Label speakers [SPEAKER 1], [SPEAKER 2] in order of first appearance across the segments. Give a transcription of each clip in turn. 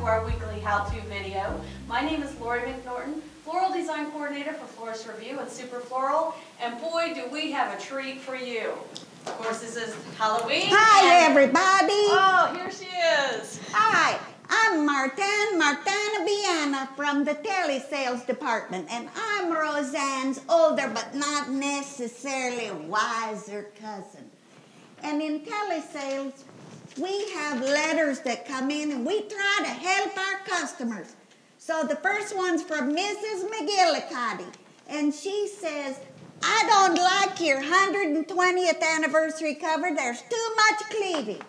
[SPEAKER 1] our weekly how-to video. My name is Lori McNorton, Floral Design Coordinator for Florist Review and Super Floral, and boy do we have a treat for you. Of course this is Halloween.
[SPEAKER 2] Hi everybody!
[SPEAKER 1] Oh, here she is.
[SPEAKER 2] Hi, I'm Martanadanna from the telesales department, and I'm Roseanne's older but not necessarily wiser cousin. And in telesales, we have letters that come in and we try to help our customers. So the first one's from Mrs. McGillicuddy, and she says, I don't like your 120th anniversary cover. There's too much cleavage.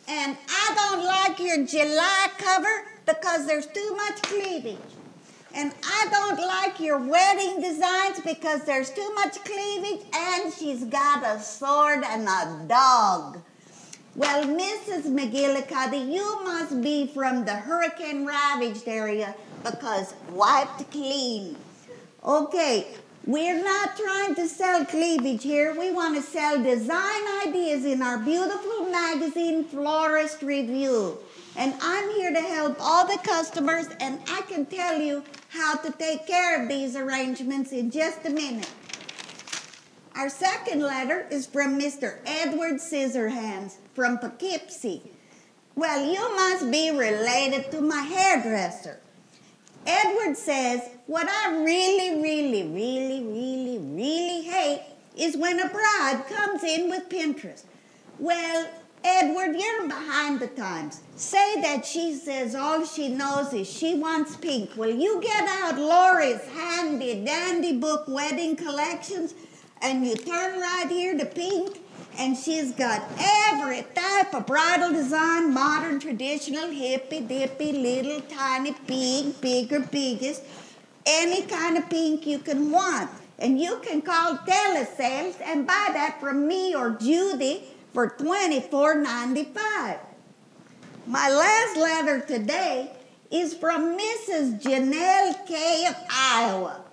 [SPEAKER 2] And I don't like your July cover because there's too much cleavage. And I don't like your wedding designs because there's too much cleavage, and she's got a sword and a dog. Well, Mrs. McGillicuddy, you must be from the hurricane-ravaged area because wiped clean. Okay, we're not trying to sell cleavage here. We want to sell design ideas in our beautiful magazine, Florist Review. And I'm here to help all the customers, and I can tell you how to take care of these arrangements in just a minute. Our second letter is from Mr. Edward Scissorhands from Poughkeepsie. Well, you must be related to my hairdresser. Edward says, what I really hate is when a bride comes in with Pinterest. Well, Edward, you're behind the times. Say that she says all she knows is she wants pink. Well, you get out Lori's handy-dandy book, Wedding Collections, and you turn right here to pink, and she's got every type of bridal design, modern, traditional, hippy-dippy, little, tiny, big, bigger, biggest, any kind of pink you can want. And you can call telesales and buy that from me or Judy for $24.95. My last letter today is from Mrs. Janelle K. of Iowa.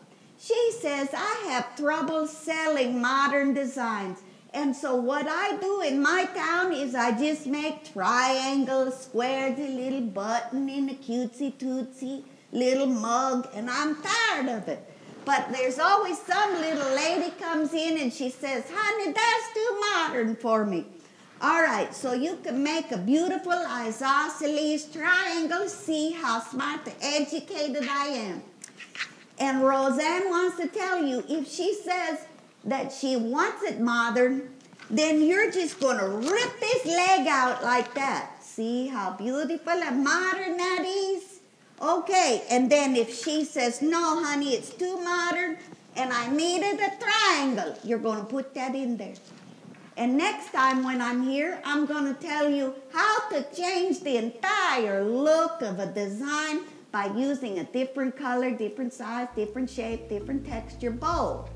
[SPEAKER 2] She says, I have trouble selling modern designs. And so what I do in my town is I just make triangles, squares, a little button in a cutesy-tootsy little mug, and I'm tired of it. But there's always some little lady comes in and she says, honey, that's too modern for me. All right, so you can make a beautiful isosceles triangle. See how smart and educated I am. And Roseanne wants to tell you, if she says that she wants it modern, then you're just going to rip this leg out like that. See how beautiful and modern that is? Okay, and then if she says, no, honey, it's too modern, and I needed a triangle, you're going to put that in there. And next time when I'm here, I'm going to tell you how to change the entire look of a design by using a different color, different size, different shape, different texture bowl.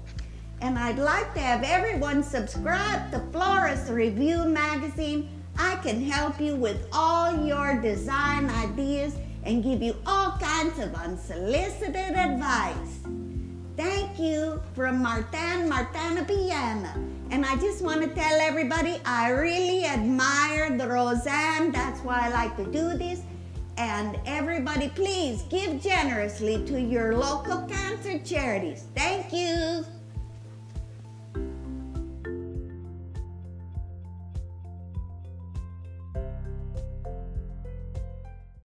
[SPEAKER 2] And I'd like to have everyone subscribe to Florist Review magazine. I can help you with all your design ideas and give you all kinds of unsolicited advice. Thank you from Martanadanna. And I just want to tell everybody I really admire the Roseanne. That's why I like to do this. And everybody, please give generously to your local cancer charities. Thank you.